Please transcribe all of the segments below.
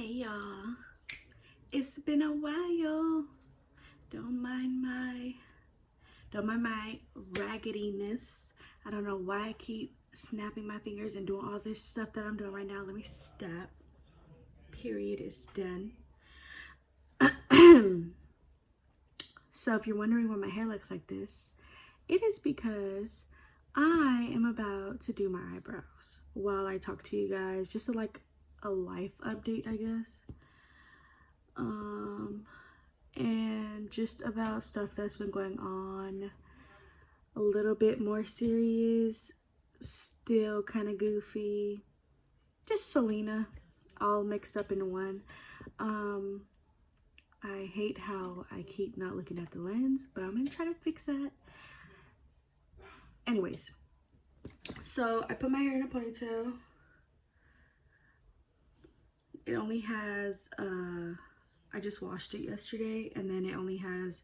Hey y'all, it's been a while. Don't mind my raggediness. I don't know why I keep snapping my fingers and doing all this stuff that I'm doing right now. Let me stop. Period is done. So if you're wondering why my hair looks like this, it is because I am about to do my eyebrows while I talk to you guys. Just a life update, I guess. And just about stuff that's been going on, a little bit more serious, still kind of goofy, just Selena all mixed up in one. I hate how I keep not looking at the lens, but I'm gonna try to fix that. Anyways, so I put my hair in a ponytail. It only has I just washed it yesterday, and then it only has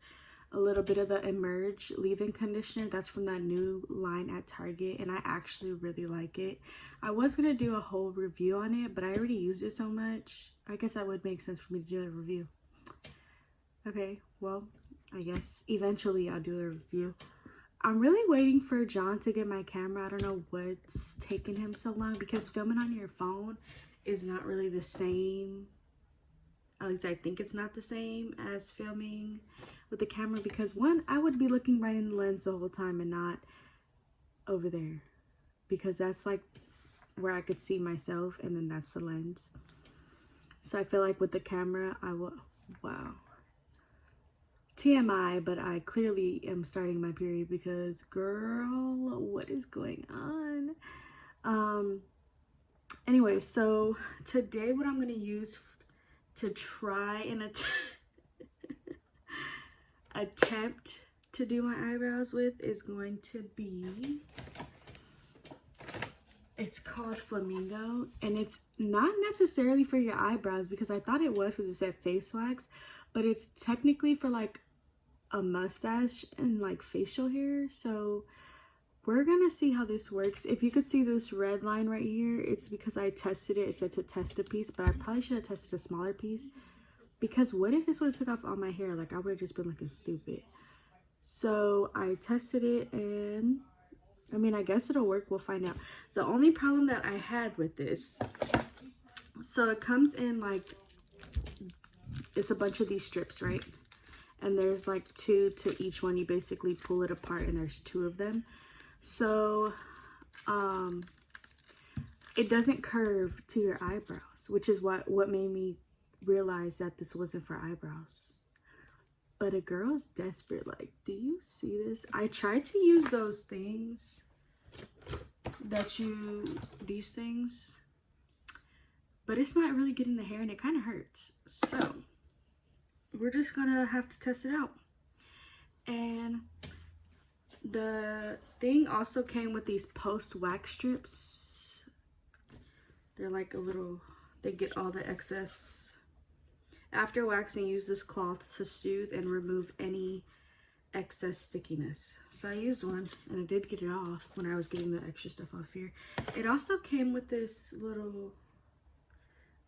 a little bit of the Emerge leave-in conditioner. That's from that new line at Target, and I actually really like it. I was gonna do a whole review on it, but I already used it so much. I guess that would make sense for me to do a review. Okay, well, I guess eventually I'll do a review. I'm really waiting for John to get my camera. I don't know what's taking him so long, because filming on your phone is not really the same. At least I think it's not the same as filming with the camera, because one, I would be looking right in the lens the whole time and not over there, because that's like where I could see myself, and then that's the lens. So I feel like with the camera I will, wow, TMI, but I clearly am starting my period, because girl, what is going on? Anyway, so today what I'm going to use to try and attempt to do my eyebrows with is going to be, it's called Flamingo, and it's not necessarily for your eyebrows, because I thought it was because it said face wax, but it's technically for like a mustache and like facial hair. So we're gonna see how this works. If you could see this red line right here, it's because I tested it. It said to test a piece, but I probably should have tested a smaller piece, because what if this would have took off all my hair? Like, I would have just been looking stupid. So I tested it, and I mean, I guess it'll work. We'll find out. The only problem that I had with this, so it comes in like, it's a bunch of these strips, right? And there's like 2 to each one. You basically pull it apart, and there's 2 of them. So it doesn't curve to your eyebrows, which is what made me realize that this wasn't for eyebrows. But a girl's desperate. Like, do you see this? I tried to use those things these things, but it's not really getting the hair, and it kind of hurts. So we're just gonna have to test it out. And the thing also came with these post wax strips. They're like a little, they get all the excess. After waxing, use this cloth to soothe and remove any excess stickiness. So I used one, and I did get it off when I was getting the extra stuff off here. It also came with this little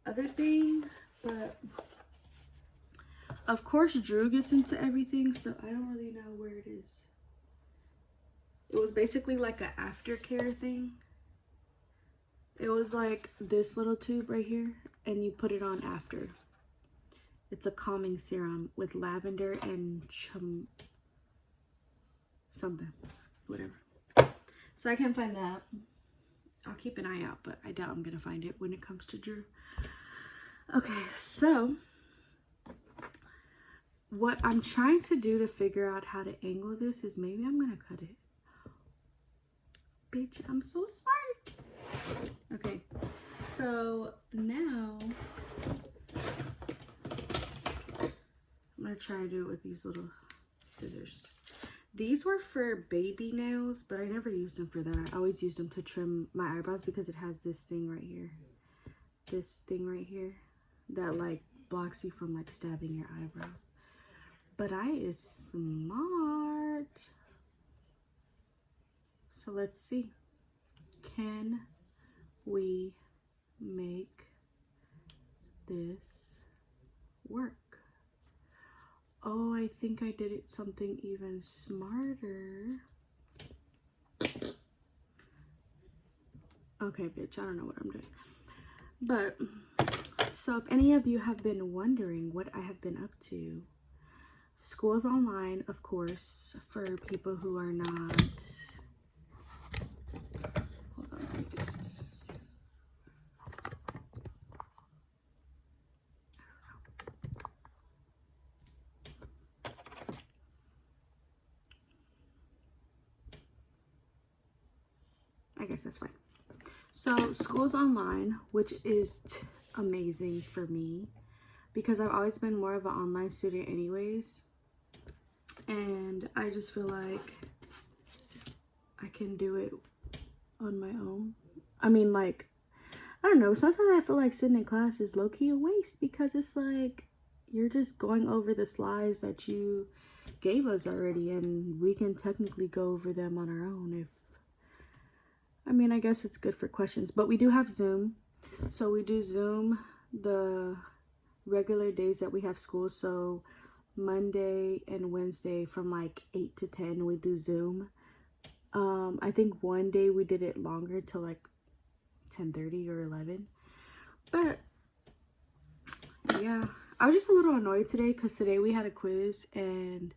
other thing, but of course Drew gets into everything, so I don't really know where it is. It was basically like an aftercare thing. It was like this little tube right here, and you put it on after. It's a calming serum with lavender and something, whatever. So I can't find that. I'll keep an eye out, but I doubt I'm gonna find it when it comes to Drew. Okay, so what I'm trying to do to figure out how to angle this is, maybe I'm gonna cut it. Bitch, I'm so smart. Okay, so now I'm gonna try to do it with these little scissors. These were for baby nails, but I never used them for that. I always used them to trim my eyebrows, because it has this thing right here. This thing right here that like blocks you from like stabbing your eyebrows. But I is smart. So let's see. Can we make this I think I did it something even smarter. Okay, bitch, I don't know what I'm doing. But, so if any of you have been wondering what I have been up to, school's online, of course, for people who are not. Hold on, let me fix this. I guess that's fine. So school's online, which is amazing for me because I've always been more of an online student anyways. And I just feel like I can do it on my own. I mean, like, I don't know. Sometimes I feel like sitting in class is low-key a waste because it's like you're just going over the slides that you gave us already, and we can technically go over them on our own if, I mean, I guess it's good for questions. But we do have Zoom. So we do Zoom the regular days that we have school. So Monday and Wednesday from like 8 to 10 we do Zoom. I think one day we did it longer till like 10:30 or 11. But yeah, I was just a little annoyed today because today we had a quiz and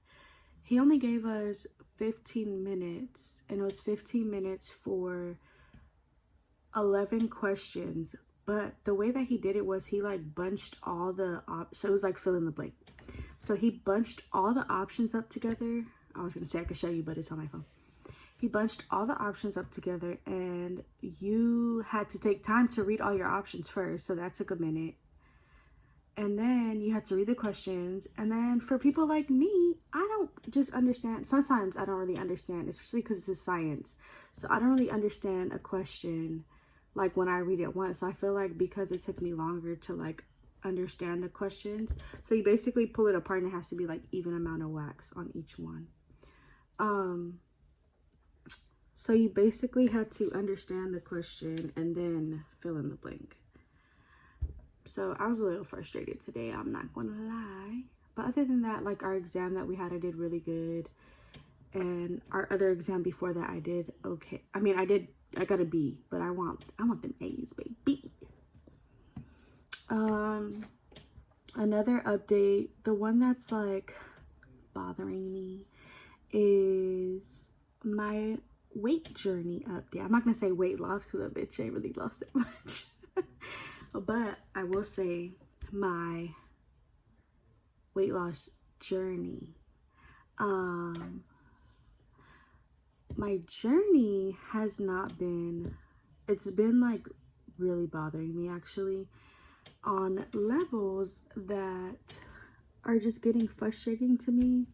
he only gave us 15 minutes, and it was 15 minutes for 11 questions. But the way that he did it was he like bunched all the so it was like fill in the blank. So he bunched all the options up together. I was gonna say I could show you, but it's on my phone. He bunched all the options up together, and you had to take time to read all your options first. So that took a minute. And then you had to read the questions. And then for people like me, I don't just understand. Sometimes I don't really understand, especially because this is science. So I don't really understand a question like when I read it once. So I feel like because it took me longer to like understand the questions. So you basically pull it apart and it has to be like even amount of wax on each one. So you basically had to understand the question and then fill in the blank. So I was a little frustrated today, I'm not gonna lie. But other than that, like our exam that we had, I did really good. And our other exam before that, I did okay. I mean, I got a B, but I want them A's, baby. Another update, the one that's like bothering me is my weight journey update. I'm not gonna say weight loss because that bitch ain't really lost that much. But I will say my weight loss journey. My journey has not been, it's been like really bothering me actually on levels that are just getting frustrating to me.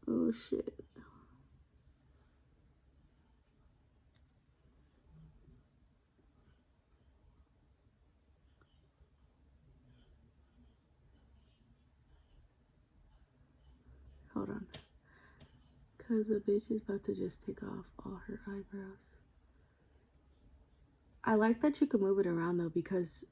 Oh shit. Hold on. Because the bitch is about to just take off all her eyebrows. I like that you can move it around though, because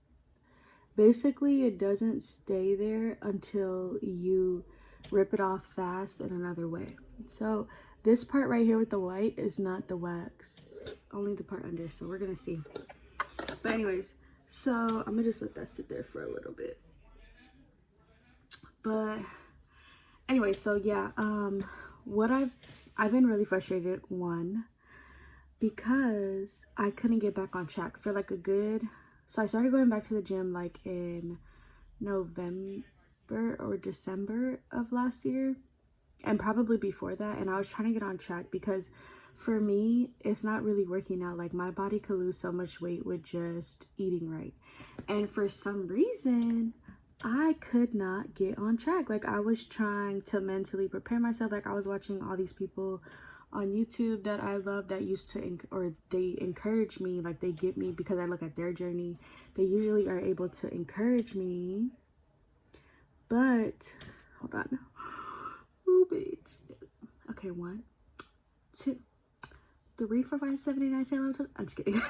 basically it doesn't stay there until you rip it off fast in another way. So this part right here with the white is not the wax, only the part under. So we're gonna see. But anyways, so I'm gonna just let that sit there for a little bit. But anyway, so yeah, what I've been really frustrated, one, because I couldn't get back on track for like a good, so I started going back to the gym like in November or December of last year, and probably before that, and I was trying to get on track because for me it's not really working out. Like my body could lose so much weight with just eating right, and for some reason I could not get on track. Like I was trying to mentally prepare myself. Like I was watching all these people on YouTube that I love that used to, or they encourage me, like they get me because I look at their journey. They usually are able to encourage me. But, hold on. Oh, bitch. Okay, 1, 2, 3, 4, 5, 6, 7, 8, 9, 10, 11, 12. I'm just kidding.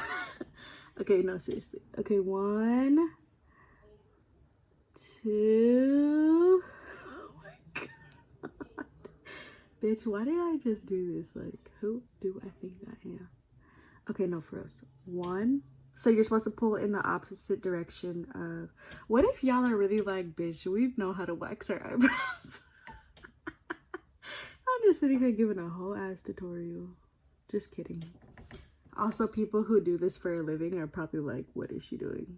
Okay, no, seriously. Okay, 1, 2. Bitch, why did I just do this? Like, who do I think I am? Okay, no, for us. One. So you're supposed to pull in the opposite direction of... What if y'all are really like, bitch, we know how to wax our eyebrows? I'm just sitting here giving a whole ass tutorial. Just kidding. Also, people who do this for a living are probably like, what is she doing?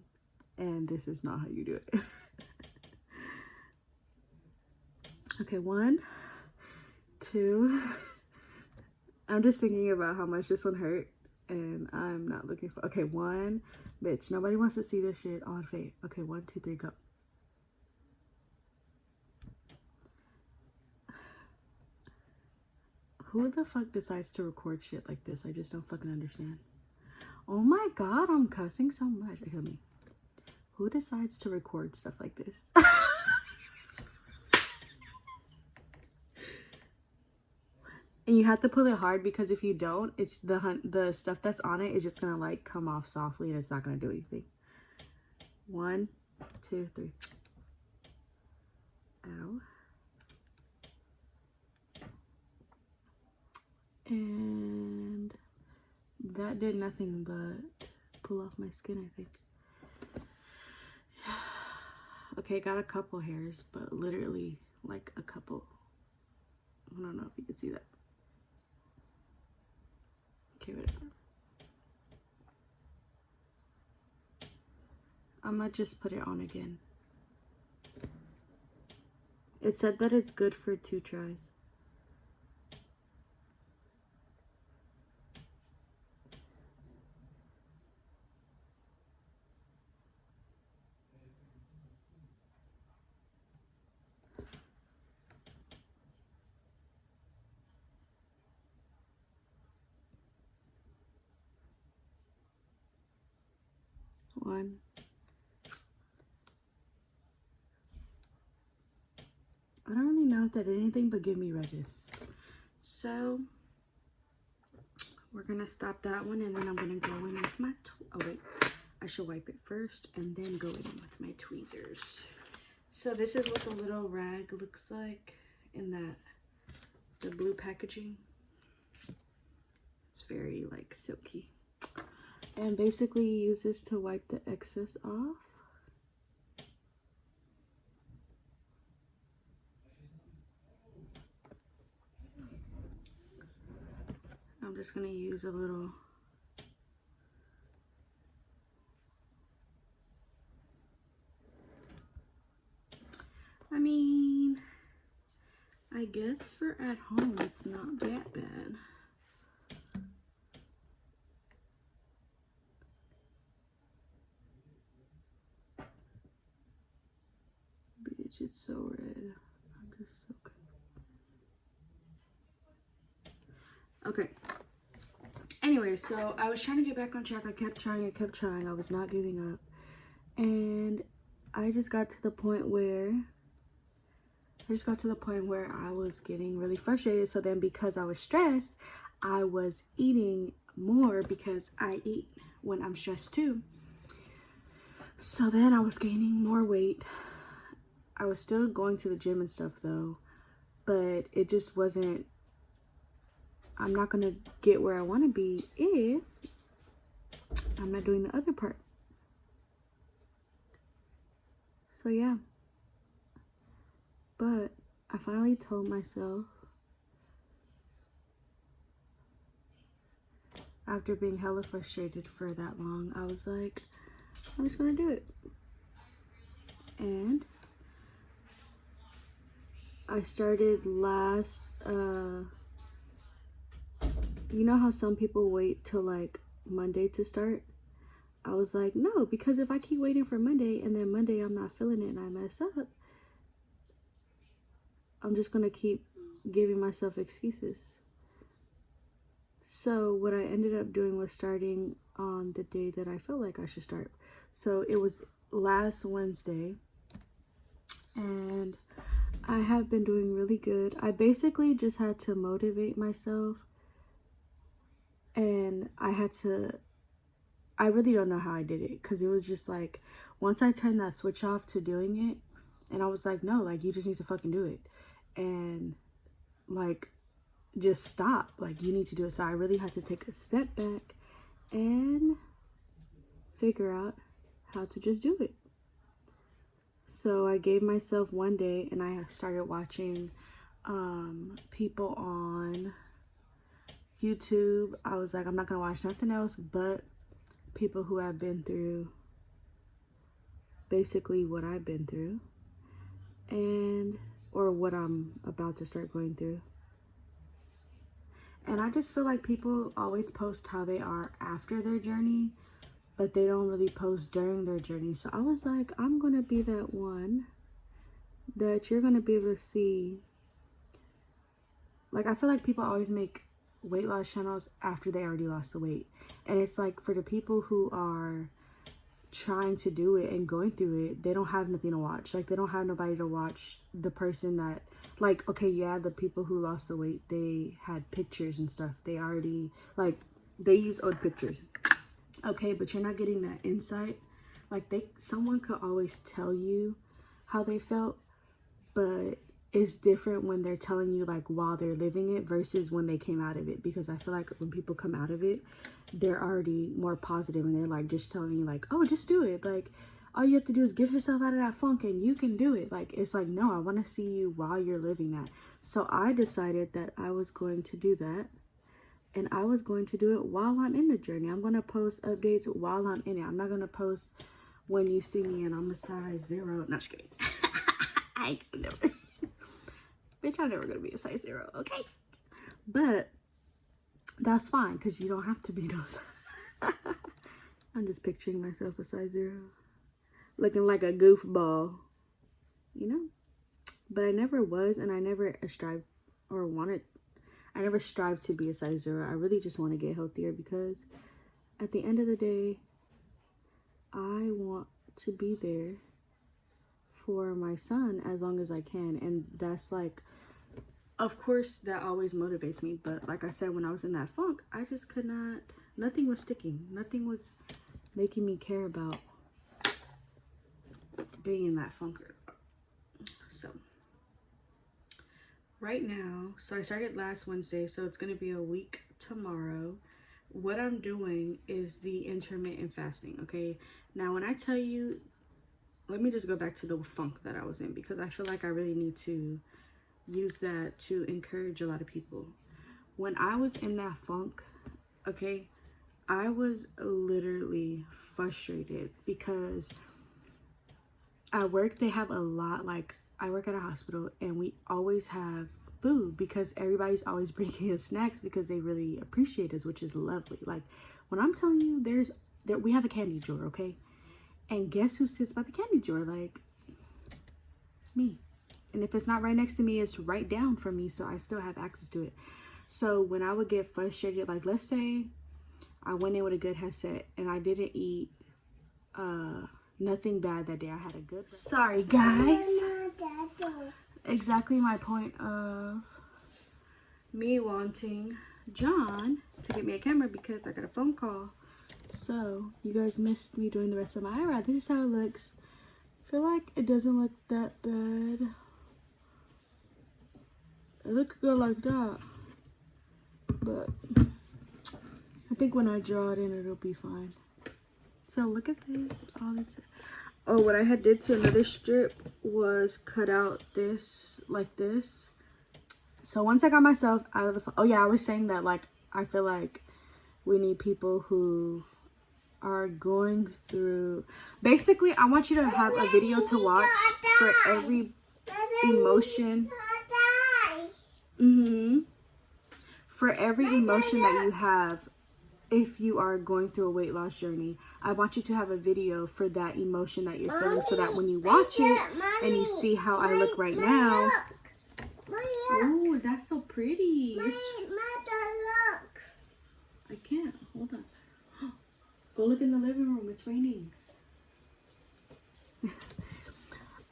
And this is not how you do it. Okay, 1, 2. I'm just thinking about how much this one hurt, and I'm not looking for... Okay, 1. Bitch, nobody wants to see this shit on fate. Okay, 1, 2, 3, go. Who the fuck decides to record shit like this? I just don't fucking understand. Oh my god, I'm cussing so much. Kill me. Who decides to record stuff like this? And you have to pull it hard, because if you don't, it's the stuff that's on it is just gonna like come off softly and it's not gonna do anything. 1, 2, 3. Ow. And that did nothing but pull off my skin, I think. Okay, got a couple hairs, but literally like a couple. I don't know if you can see that. Okay, whatever. I'm gonna just put it on again. It said that it's good for 2 tries. One. I don't really know if that did anything but give me redness. So we're gonna stop that one, and then I'm gonna go in with my oh wait, I should wipe it first and then go in with my tweezers. So this is what the little rag looks like in the blue packaging. It's very like silky. And basically you use this to wipe the excess off. I'm just gonna use a little. I mean, I guess for at home it's not that bad. Bitch, it's so red. I'm just so good. Okay. Anyway, so I was trying to get back on track. I kept trying. I was not giving up. And I just got to the point where I was getting really frustrated. So then, because I was stressed, I was eating more, because I eat when I'm stressed too. So then I was gaining more weight. I was still going to the gym and stuff though, but it just wasn't, I'm not gonna get where I want to be if I'm not doing the other part. So yeah, but I finally told myself, after being hella frustrated for that long, I was like, I'm just gonna do it. And I started last, you know how some people wait till like Monday to start? I was like, no, because if I keep waiting for Monday and then Monday I'm not feeling it and I mess up, I'm just gonna keep giving myself excuses. So what I ended up doing was starting on the day that I felt like I should start. So it was last Wednesday, and I have been doing really good. I basically just had to motivate myself, and I really don't know how I did it, because it was just like, once I turned that switch off to doing it, and I was like, no, like, you just need to fucking do it. And like, just stop. Like, you need to do it. So I really had to take a step back and figure out how to just do it. So I gave myself one day and I started watching people on YouTube. I was like, I'm not gonna watch nothing else but people who have been through basically what I've been through, and or what I'm about to start going through. And I just feel like people always post how they are after their journey, but they don't really post during their journey. So I was like, I'm gonna be that one that you're gonna be able to see. Like, I feel like people always make weight loss channels after they already lost the weight, and it's like, for the people who are trying to do it and going through it, they don't have nothing to watch. Like, they don't have nobody to watch the person that, like, okay, yeah, the people who lost the weight, they had pictures and stuff. They already, like, they use old pictures. Okay, but you're not getting that insight. Like, someone could always tell you how they felt, but it's different when they're telling you, like, while they're living it versus when they came out of it. Because I feel like when people come out of it, they're already more positive and they're like just telling you, like, oh, just do it. Like, all you have to do is get yourself out of that funk and you can do it. Like, it's like, no, I want to see you while you're living that. So I decided that I was going to do that, and I was going to do it while I'm in the journey. I'm going to post updates while I'm in it. I'm not going to post when you see me and I'm a size 0. Not just kidding. I ain't gonna never. Bitch, I'm never gonna be a size 0, okay? But that's fine, because you don't have to be no size. I'm just picturing myself a size 0. Looking like a goofball, you know? But I never was, and I never strived or wanted. I never strived to be a size 0. I really just want to get healthier, because at the end of the day, I want to be there for my son as long as I can. And that's like, of course, that always motivates me. But like I said, when I was in that funk, I just could not, nothing was sticking. Nothing was making me care about being in that funk. So right now, so I started last Wednesday, so it's going to be a week tomorrow. What I'm doing is the intermittent fasting, okay? Now, when I tell you, let me just go back to the funk that I was in, because I feel like I really need to use that to encourage a lot of people. When I was in that funk, okay, I was literally frustrated because at work they have a lot, like, I work at a hospital and we always have food because everybody's always bringing us snacks because they really appreciate us, which is lovely. Like, when I'm telling you, we have a candy drawer, okay? And guess who sits by the candy drawer? Like, me. And if it's not right next to me, it's right down from me, so I still have access to it. So when I would get frustrated, like, let's say I went in with a good headset and I didn't eat nothing bad that day. I had a good... Sorry, guys. Exactly my point of me wanting John to get me a camera, because I got a phone call. So you guys missed me doing the rest of my eyebrow. This is how it looks. I feel like it doesn't look that bad. It looks good like that, but I think when I draw it in, it'll be fine. So look at this. All this. Oh, what I had did to another strip was cut out this, like this. So once I got myself out of the... Oh yeah, I was saying that, like, I feel like we need people who are going through... Basically, I want you to have a video to watch for every emotion. For every emotion that you have, if you are going through a weight loss journey, I want you to have a video for that emotion that you're feeling, so that when you watch it and you see how I look right now. Oh, that's so pretty. Look. I can't. Hold on. Go look in the living room. It's raining.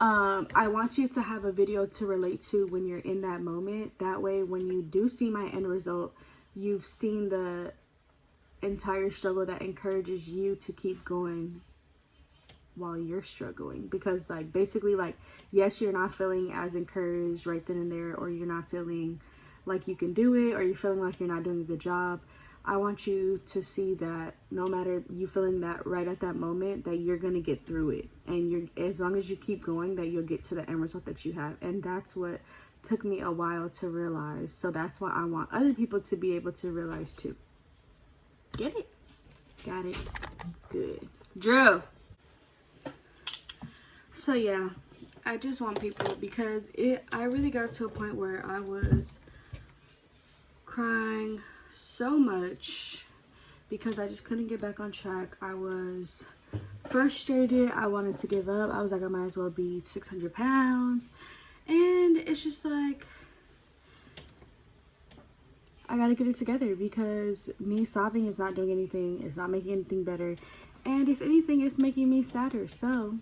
I want you to have a video to relate to when you're in that moment. That way, when you do see my end result, you've seen the entire struggle that encourages you to keep going while you're struggling. Because, like, basically, like, yes, you're not feeling as encouraged right then and there, or you're not feeling like you can do it or you're feeling like you're not doing a good job, I want you to see that no matter you feeling that right at that moment, that you're gonna get through it, and as long as you keep going, that you'll get to the end result that you have. And that's what took me a while to realize. So that's why I want other people to be able to realize too. Get it? Got it? Good. Drew. So yeah, I just want people, because I really got to a point where I was crying so much because I just couldn't get back on track. I was frustrated. I wanted to give up. I was like, I might as well be 600 pounds. And it's just like, I gotta get it together, because me sobbing is not doing anything. It's not making anything better. And if anything, it's making me sadder. So,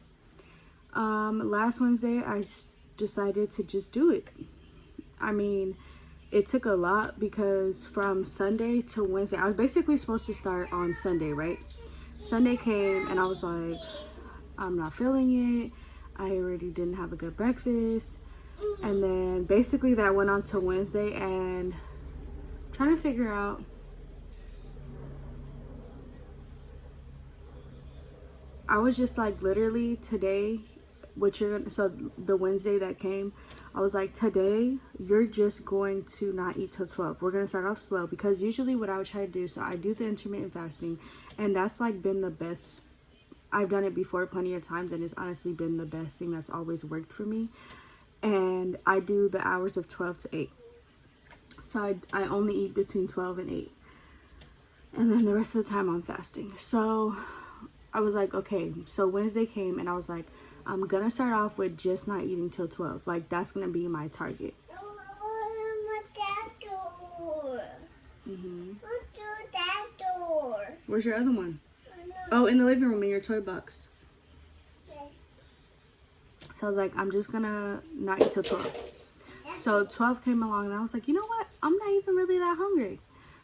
last Wednesday, I decided to just do it. I mean, it took a lot, because from Sunday to Wednesday, I was basically supposed to start on Sunday, right? Sunday came and I was like, I'm not feeling it. I already didn't have a good breakfast. And then basically that went on to Wednesday, and trying to figure out I was just like, literally today, so the Wednesday that came, I was like, today you're just going to not eat till 12. We're gonna start off slow, because usually what I would try to do, so I do the intermittent fasting, and that's like been the best. I've done it before plenty of times, and it's honestly been the best thing that's always worked for me. And I do the hours of 12 to 8. So I only eat between 12 and 8. And then the rest of the time I'm fasting. So I was like, okay, so Wednesday came and I was like, I'm gonna start off with just not eating till 12. Like, that's gonna be my target. Where's your other one? Oh, in the living room in your toy box. So I was like, I'm just gonna not eat till 12. So 12 came along and I was like, you know what? I'm not even really that hungry.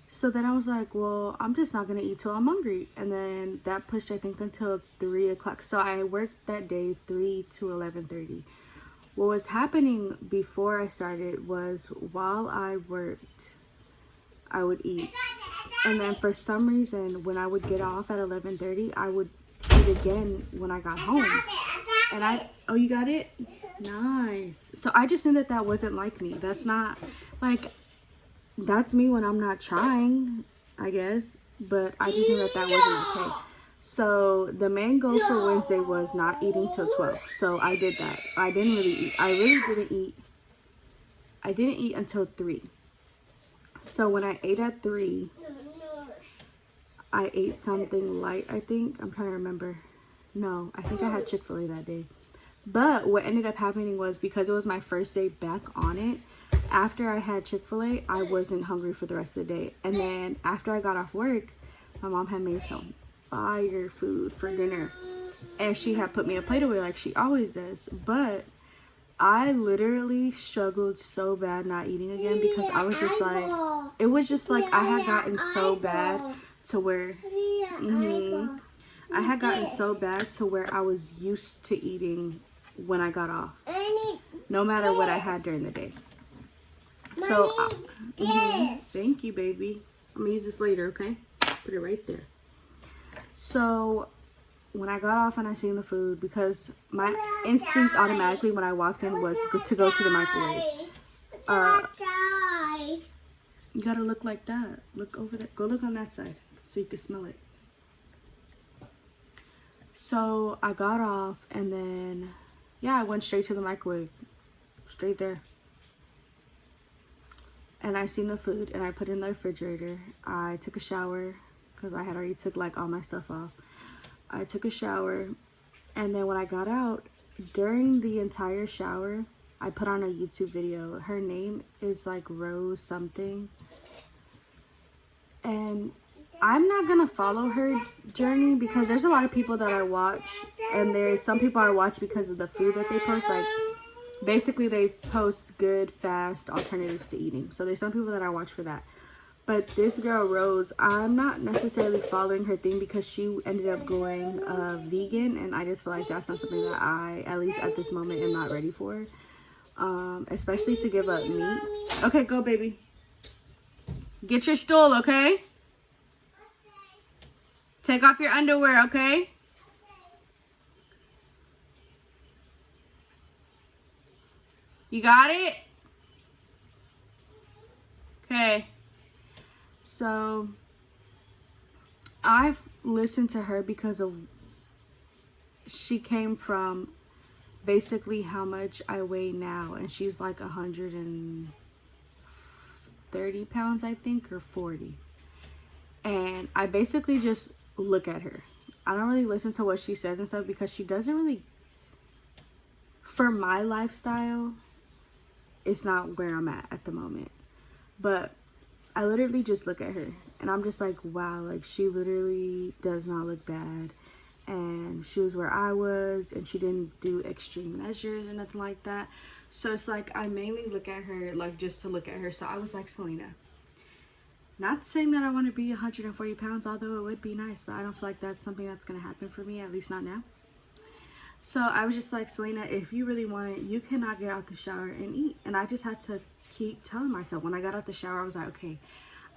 So then I was like, well, I'm just not gonna eat till I'm hungry. And then that pushed, I think, until 3 o'clock. So I worked that day 3 to 11:30. What was happening before I started was, while I worked, I would eat. And then for some reason, when I would get off at 11:30, I would eat again when I got home. And oh, you got it? Nice. So I just knew that that wasn't like me. That's not, like, that's me when I'm not trying, I guess. But I just knew that that wasn't okay. So the main goal for Wednesday was not eating till 12. So I did that. I didn't really eat. I really didn't eat. I didn't eat until 3. So when I ate at 3, I ate something light, I think. I'm trying to remember. No, I think I had Chick-fil-A that day. But what ended up happening was, because it was my first day back on it, after I had Chick-fil-A, I wasn't hungry for the rest of the day. And then after I got off work, my mom had made some fire food for dinner. And she had put me a plate away like she always does. But I literally struggled so bad not eating again, because I was just like, it was just like I had gotten so bad to where, I had gotten so bad to where I was used to eating when I got off, no matter what I had during the day. So, thank you, baby. I'm gonna use this later, okay? Put it right there. So, when I got off and I seen the food, because my instinct automatically when I walked in was to go to the microwave. You gotta look like that. Look over there. Go look on that side so you can smell it. So I got off, and then, yeah, I went straight to the microwave. Straight there. And I seen the food, and I put it in the refrigerator. I took a shower, because I had already took, like, all my stuff off. I took a shower, and then when I got out, during the entire shower, I put on a YouTube video. Her name is, like, Rose something. And I'm not gonna follow her journey, because there's a lot of people that I watch, and there's some people I watch because of the food that they post. Like, basically they post good, fast alternatives to eating. So there's some people that I watch for that. But this girl, Rose, I'm not necessarily following her thing, because she ended up going vegan, and I just feel like that's not something that I, at least at this moment, am not ready for. Especially to give up meat. Okay, go, baby. Get your stool, okay? Take off your underwear, okay? You got it? Okay. So, I've listened to her because of she came from basically how much I weigh now, and she's like 130 pounds, I think, or 40. And I basically just look at her. I don't really listen to what she says and stuff because she doesn't really, for my lifestyle, it's not where I'm at the moment. But I literally just look at her and I'm just like, wow, like she literally does not look bad. And she was where I was, and she didn't do extreme measures or nothing like that. So it's like I mainly look at her like just to look at her. So I was like, Selena, not saying that I want to be 140 pounds, although it would be nice, but I don't feel like that's something that's going to happen for me, at least not now. So I was just like, Selena, if you really want it, you cannot get out the shower and eat. And I just had to keep telling myself, when I got out the shower, I was like, okay,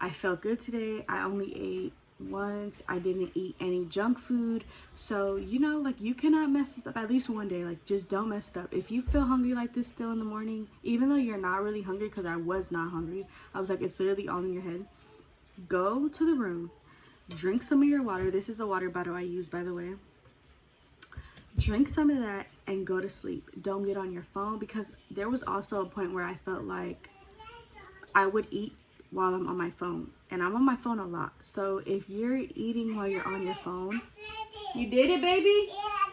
I felt good today. I only ate once. I didn't eat any junk food. So, you know, like, you cannot mess this up at least one day. Like, just don't mess it up. If you feel hungry like this still in the morning, even though you're not really hungry, because I was not hungry, I was like, it's literally all in your head. Go to the room, drink some of your water. This is the water bottle I use, by the way. Drink some of that and go to sleep. Don't get on your phone, because there was also a point where I felt like I would eat while I'm on my phone, and I'm on my phone a lot. So if you're eating while you're on your phone, you did it, baby.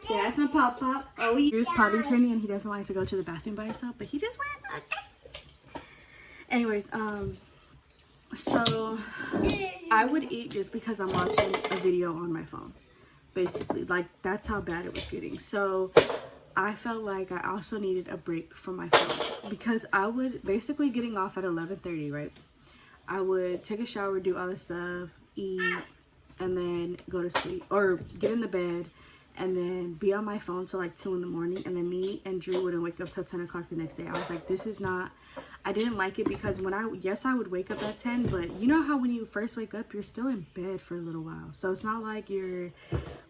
Yeah, that's my pop. Oh, here's potty training, and he doesn't like to go to the bathroom by himself, but he just went. Anyways, so I would eat just because I'm watching a video on my phone. Basically, like, that's how bad it was getting. So I felt like I also needed a break from my phone, because I would basically getting off at 11:30, right? I would take a shower, do all this stuff, eat, and then go to sleep, or get in the bed and then be on my phone till like 2 in the morning, and then me and Drew wouldn't wake up till 10 o'clock the next day. I was like, this is not, I didn't like it, because when I would wake up at 10, but you know how when you first wake up, you're still in bed for a little while. So it's not like you're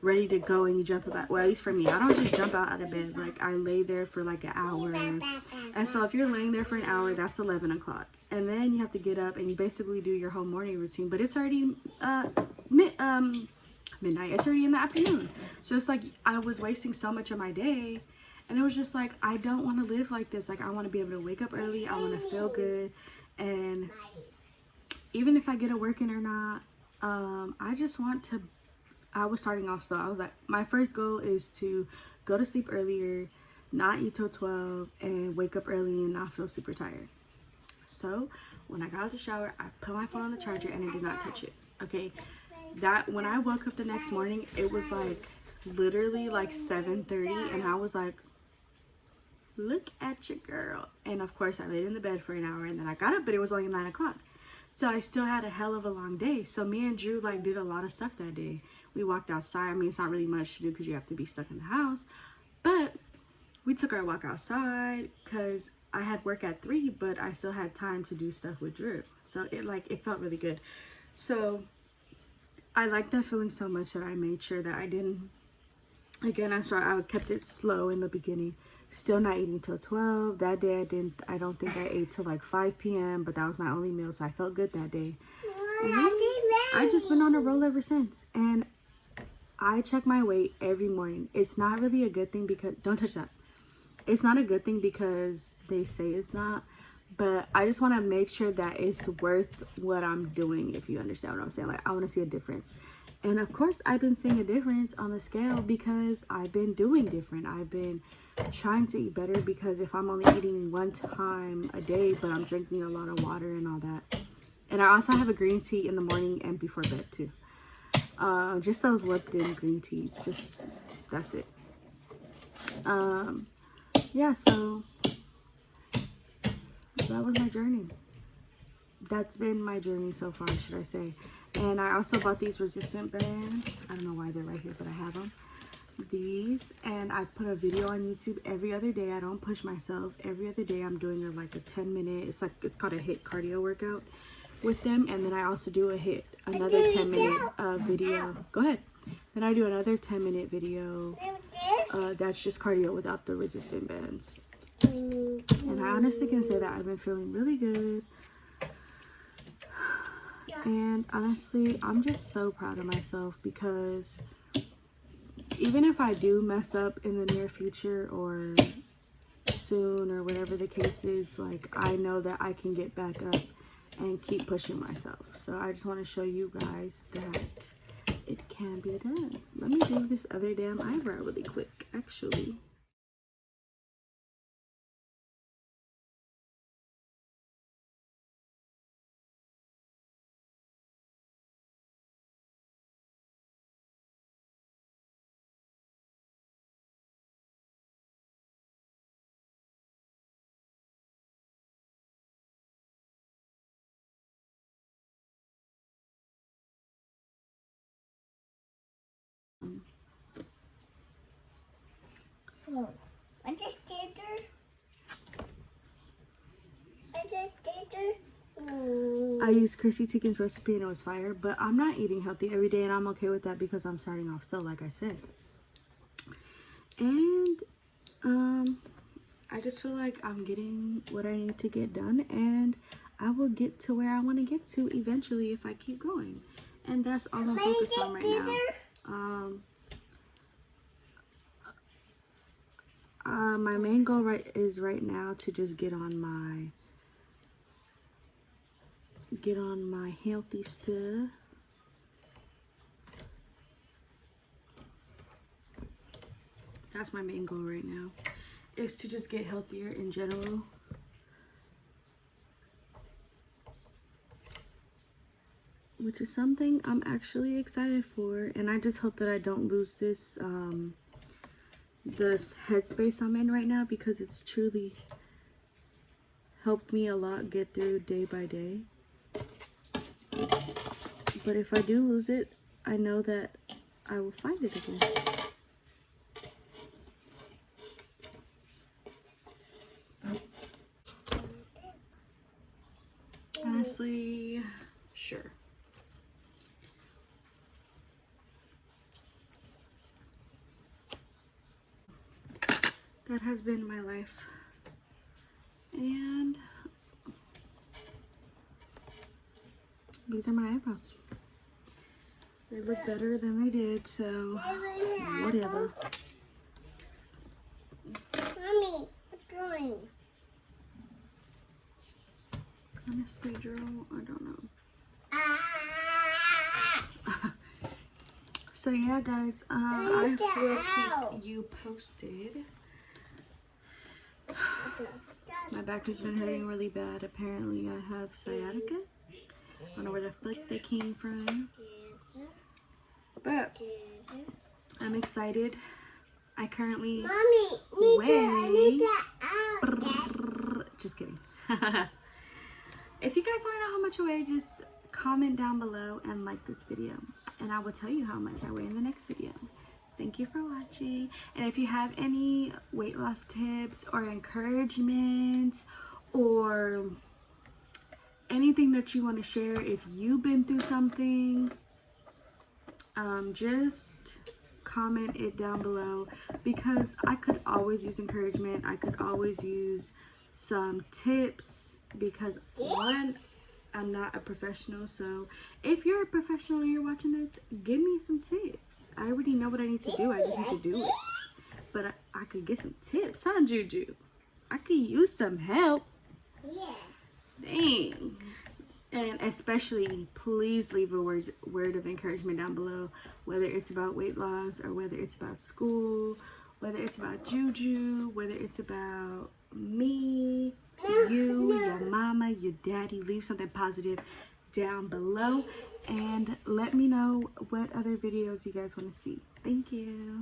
ready to go and you jump about, well, at least for me, I don't just jump out of bed. Like, I lay there for like an hour. And so if you're laying there for an hour, that's 11 o'clock. And then you have to get up and you basically do your whole morning routine, but it's already midnight. It's already in the afternoon. So it's like I was wasting so much of my day, and it was just like, I don't want to live like this. Like, I want to be able to wake up early. I want to feel good. And even if I get a work in or not, I just want to, I was starting off slow. I was like, my first goal is to go to sleep earlier, not eat till 12, and wake up early and not feel super tired. So when I got out of the shower, I put my phone on the charger and I did not touch it. Okay, that when I woke up the next morning, it was like literally like 7:30, and I was like, look at your girl. And of course I laid in the bed for an hour, and then I got up, but it was only 9 o'clock. So I still had a hell of a long day. So me and Drew like did a lot of stuff that day. We walked outside. I mean, it's not really much to do because you have to be stuck in the house, but we took our walk outside because I had work at 3, but I still had time to do stuff with Drew. So it felt really good. So I liked that feeling so much that I made sure that I didn't, again, I kept it slow in the beginning. Still not eating till 12. That day I don't think I ate till like 5 p.m., but that was my only meal, so I felt good that day. And I just been on a roll ever since. And I check my weight every morning. It's not really a good thing because, don't touch that. It's not a good thing because they say it's not, but I just want to make sure that it's worth what I'm doing, if you understand what I'm saying. Like, I want to see a difference. And of course, I've been seeing a difference on the scale because I've been doing different. I've been trying to eat better, because if I'm only eating one time a day, but I'm drinking a lot of water and all that. And I also have a green tea in the morning and before bed too. Just those Lipton green teas. Just, that's it. Yeah, so that was my journey. That's been my journey so far, should I say. And I also bought these resistant bands. I don't know why they're right here, but I have them. These, and I put a video on YouTube every other day. I don't push myself. Every other day I'm doing like a 10-minute, it's called a HIIT cardio workout. with them, and then I also do another 10-minute video. Go ahead. Then I do another 10-minute video that's just cardio without the resistance bands. And I honestly can say that I've been feeling really good. And honestly, I'm just so proud of myself, because even if I do mess up in the near future or soon or whatever the case is, like, I know that I can get back up and keep pushing myself. So I just want to show you guys that it can be done. Let me do this other damn eyebrow really quick, actually. I used Chrissy Teigen's recipe and it was fire, but I'm not eating healthy every day, and I'm okay with that because I'm starting off slow, like I said. And I just feel like I'm getting what I need to get done, and I will get to where I want to get to eventually if I keep going. And that's all I'm focused on right now. My main goal is right now to just get on my healthy stuff. That's my main goal right now, is to just get healthier in general. Which is something I'm actually excited for, and I just hope that I don't lose this headspace I'm in right now, because it's truly helped me a lot get through day by day. But if I do lose it, I know that I will find it again. Honestly, sure. That has been my life. And these are my eyebrows. They look better than they did, so whatever. Mommy, what's drawing? Honestly, Drew, I don't know. So yeah, guys, I will keep you posted. My back has been hurting really bad. Apparently, I have sciatica. I don't know where the fuck that came from. But I'm excited. I currently weigh... Just kidding. If you guys want to know how much I weigh, just comment down below and like this video, and I will tell you how much I weigh in the next video. Thank you for watching. And if you have any weight loss tips or encouragement or anything that you want to share, if you've been through something, just comment it down below, because I could always use encouragement. I could always use some tips, because one, I'm not a professional. So if you're a professional and you're watching this, give me some tips. I already know what I need to do. I just need to do it. But I could get some tips, huh, Juju? I could use some help. Yeah. Dang. And especially, please leave a word of encouragement down below, whether it's about weight loss or whether it's about school, whether it's about Juju, whether it's about me, you, your mama, your daddy. Leave something positive down below and let me know what other videos you guys want to see. Thank you.